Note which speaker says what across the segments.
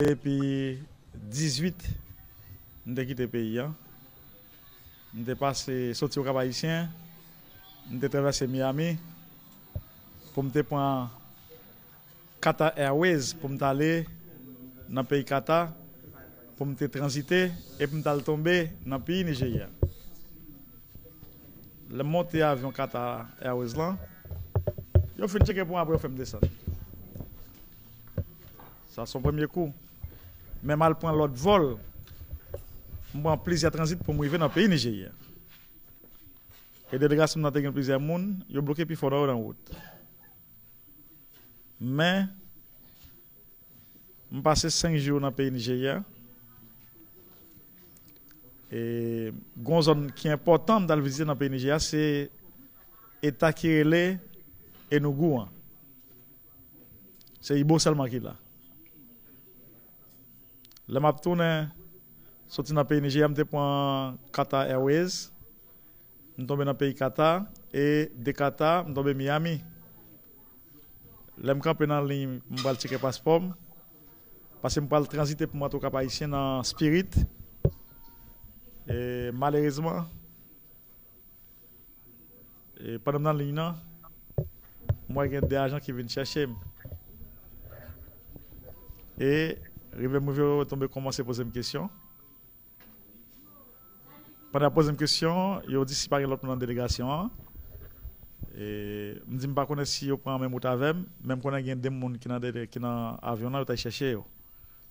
Speaker 1: Depuis 18, nous avons quitté le pays. Nous avons passé, sorti au Cap Haïtien, nous avons traversé Miami pour me prendre Qatar Airways pour me aller dans le pays Qatar pour me transiter et pour me tomber dans le pays Nigeria. Le monté avion Qatar Airways là, je fais checker pour après je me descendre. Ça c'est son premier coup. Mais mal prendre l'autre vol, je prends plusieurs transits pour me arriver dans le pays Nigeria. Et des délégation dans plusieurs personnes, ils ont bloqué puis fort dans la route. Mais je passe 5 jours dans le pays Nigeria. Et une zone qui est importante dans le visiter dans le pays Nigeria, c'est l'État Kirele et Nougou. C'est Ibo seulement qui est là. Le map tourne, sorti dans le pays Nigeria, je prends Qatar Airways, je tombe dans le pays Qatar, et de Qatar, je tombe à Miami. Je me campe dans la ligne, je vais checker le passeport, parce que je vais transiter pour moi au Cap Haïtien dans Spirit. Et malheureusement, pendant la ligne, moi, j'ai des agents qui viennent chercher. Et je vais tomber commencer à poser une question. Pendant la poser une question, il a dit si par l'autre dans la délégation. Et je ne sais pas si je prends même route avec même quand il y a des gens qui sont dans l'avion, ils vont chercher,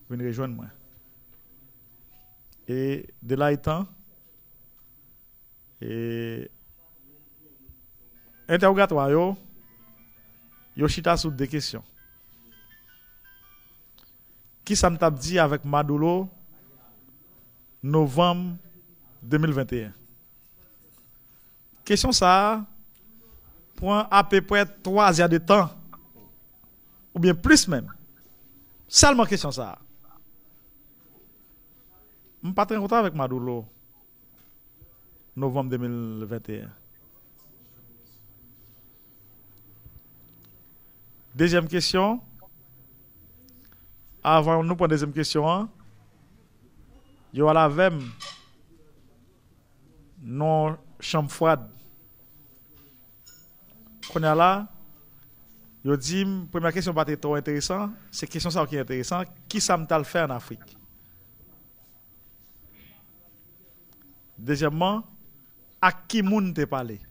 Speaker 1: ils viennent rejoindre moi. Et de là étant, interrogatoire, yo chita sur deux questions. Qui ça m'a dit avec Maduro novembre 2021? Question ça prend à peu près 3 heures de temps, ou bien plus même. Seulement question ça. Je ne suis pas très content avec Maduro novembre 2021. Deuxième question. Avant nous pour la deuxième question, il y a la même non chambre froide. Quand on est là, il dit, première question pas trop intéressante, c'est question ça qui est intéressant, qui ça me fait en Afrique? Deuxièmement, à qui moun te parlé?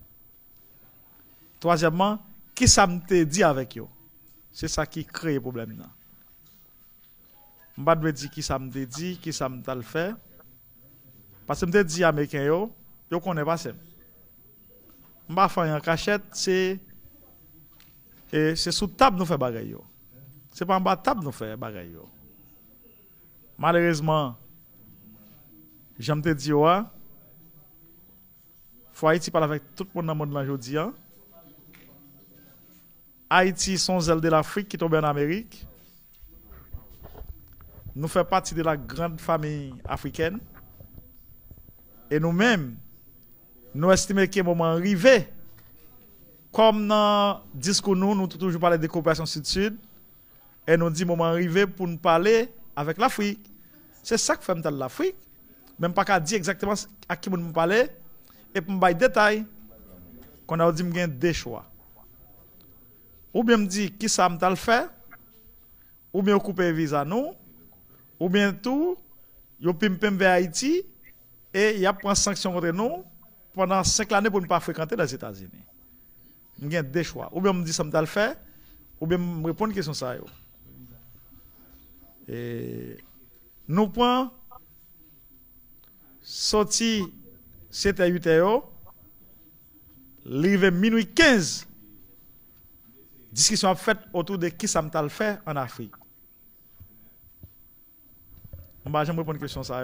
Speaker 1: Troisièmement, qui ça me dit avec yo? C'est ça qui crée le problème là. Je ne vais pas dire qui ça me dit, qui ça me fait. Parce que je me dis américain yo connaît pas ça. Je ne vais pas faire en cachette, c'est sous table nous fait bagay yo. C'est pas en bas table nous fait bagay yo. Malheureusement, j'aime te dire ouais, faut Haïti parler avec tout le monde dans le monde aujourd'hui. Haïti sont zèle de l'Afrique qui tombe en Amérique. Nous faisons partie de la grande famille africaine. Et nous-mêmes, nous estimons que le moment arrivé, comme dans le discours nous toujours parlé de coopération sud-sud, et nous dit moment arrivé pour nous parler avec l'Afrique. C'est ça que fait l'Afrique. Même pas qu'à dire exactement à qui nous parler, et pour me donner des détails, qu'on a dit qu'il y a deux choix. Ou bien me dit qui ça me fait, ou bien couper visa nous, ou bien tout, yo pim vers Haïti, et il y a pris sanction contre nous pendant 5 années pour ne pas fréquenter les États-Unis. Il y a deux choix. Ou bien me dit ça me fait, ou bien me répondre à une question ça. Et nous prenons sorti 7 à 8 heures, arrivé minuit 15, discussion faite autour de qui ça me fait en Afrique. Je vais répondre à une question ça.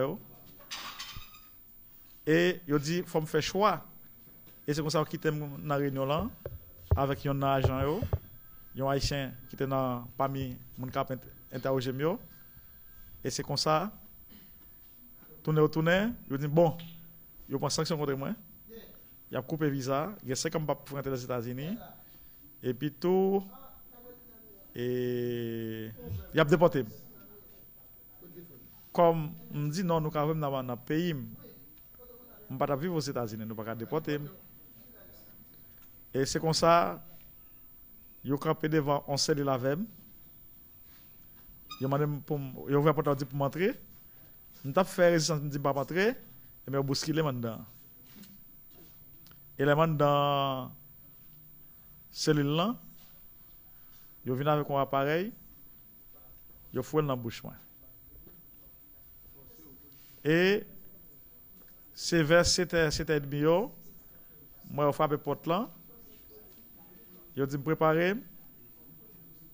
Speaker 1: Et il dit, il faut me faire choix. Et c'est comme ça que je quitte la réunion là, avec un agent, un haïtien qui était parmi mon cap interrogé. Et c'est comme ça, tourner, il dit, bon, il prend sanction contre moi. Il a coupé visa, il a 5 ans pour rentrer aux États-Unis. Et puis tout, et il a déporté. comme me dit non, nous quand même dans notre pays, on pas vivre aux États-Unis, nous pas déporter. Et c'est comme ça, yo campé devant on scelle la vem. Yo mandé pour yo ouvert porte pour m'entrer. On t'a fait résistance me dit pas entrer, et mais bousculer dedans. Et les man dans cellule là, yo vinn avec un appareil, yo foué dans bouche moi. Et c'est vers 7h30 yo, moi yo frappé porte là. Yo dit me préparer.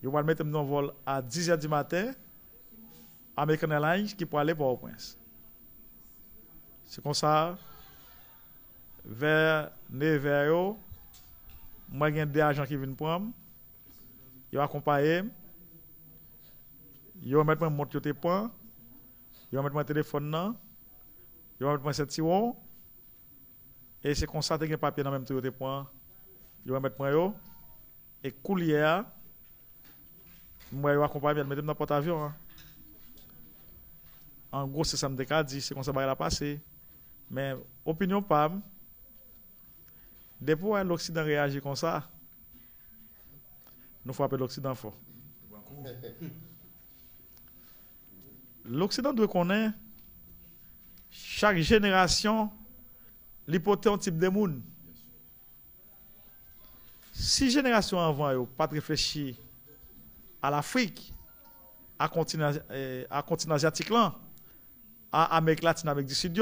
Speaker 1: Yo va mettre dans vol à 10h du matin. American Airlines qui pour aller pour Port-au-Prince. C'est comme ça vers 9h yo, moi j'ai des agents qui viennent prendre. Yo accompagner. Yo mettre mon montre yo point. Yo mettre mon téléphone là. Yo mettre mon ceinturon. Et c'est comme ça que papier dans même tout yo point. Yo mettre moi yo. Et coulier, moi, je accompagne, je mettre dans le porte-avions. En gros, c'est ça me dit, c'est comme ça que ça va passer. Mais, opinion pas, depuis que l'Occident réagit comme ça, nous frappons l'Occident fort. L'Occident doit connaître chaque génération l'hypothèse type de monde. Si génération avant yo pas réfléchi à l'Afrique, à continent asiatique là, à Amérique latine, Amérique du Sud,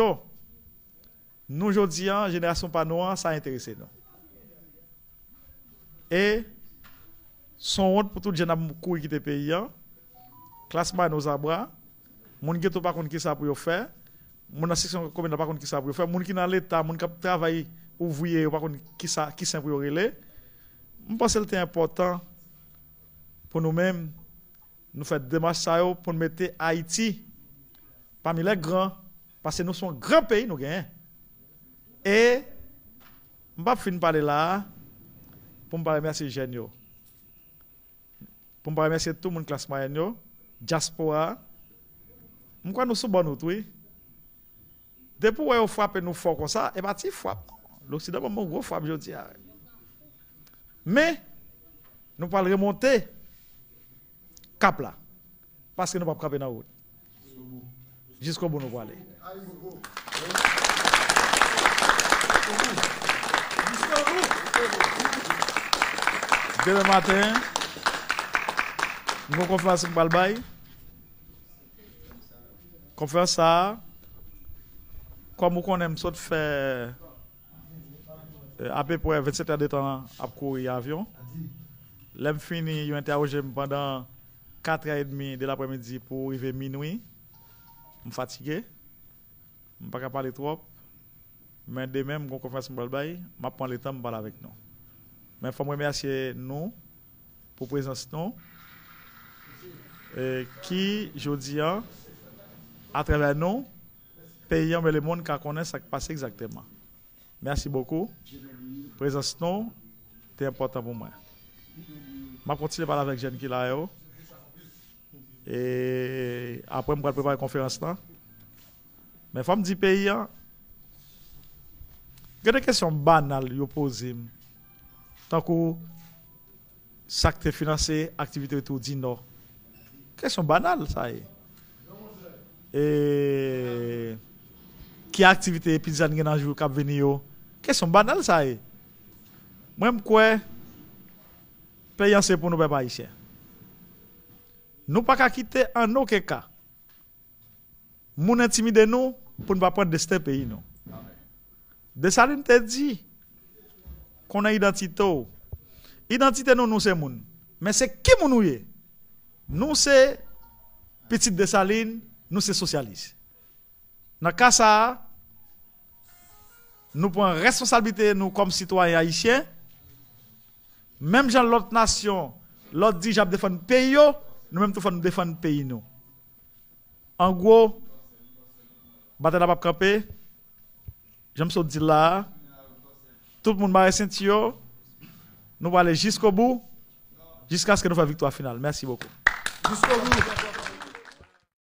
Speaker 1: nous aujourd'hui génération pas noire ça intéresse nous. Et son honte pour tout jeune courir quitter pays, classement nos abras, moun qui pas connait qui ça pour faire, moun dans section commune pas connait qui ça pour faire, moun qui dans l'état, moun qui travaille ouvrier pas connait qui ça pour relais. Je pense que c'est important pour nous-mêmes, nous faire des démarches pour mettre Haïti parmi les grands, parce que nous sommes un grand pays, nous gagnons. Et je ne vais pas finir par là pour me remercier les jeunes, pour me remercier tout le monde classe moyenne, diaspora. Je crois que nous sommes bons, oui. Depuis que vous frappez nous fort comme ça, et bien, tu frappes. L'Occident, c'est un gros frappe, je dis. Mais, nous allons remonter cap là. Parce que nous ne pouvons pas frapper dans la route. Jusqu'au bout, nous allons aller. Demain matin, nous avons conférence avec Balbaï. Conférence ça, comme nous connaissons, faire à peu près 27 heures de temps à courir avion. L'ai fini, ils ont interrogé pendant 4h30 de l'après-midi pour arriver minuit. Je suis fatigué. Je ne peux pas parler trop. Mais demain, je vais conférence avec Balbaï. Je vais prendre le temps de parler avec nous. Mais il faut remercier nous pour la présence nous. Qui, je dis, à travers nous, pays mais le monde qui connaît ce qui passe exactement. Merci beaucoup. Présence non, c'est important pour moi. Je vais continuer à parler avec Jeanne qui là. Et après, je vais préparer la conférence là. Mais il faut me dire pays, il y a des questions banales que posées. Tant que ça qui financé l'activité tout dit non. Question banale, ça y est. Et qui activité pizza dans le jour qui venir? Question banale, ça y est. Moi, je crois payant c'est pour nous, peuple haïtien. Nous ne pouvons pas quitter en aucun cas. Nous intimider nous pour ne pas prendre de ce pays. Dessalines te dit qu'on a identité. Identité nous, c'est moun. Mais c'est qui nous est? Nous, c'est petite Dessalines, nous, c'est socialistes. Dans le cas ça, nous prenons responsabilité nous comme citoyens haïtiens. Même dans l'autre nation, l'autre dit j'ai défendre le pays, nous-mêmes nous défendre le pays. Nous. En gros, bataille n'a pas campé. J'aime ça dire là. Tout le monde va ceinture. Nous allons aller jusqu'au bout, jusqu'à ce que nous fassions victoire finale. Merci beaucoup. Jusqu'au bout.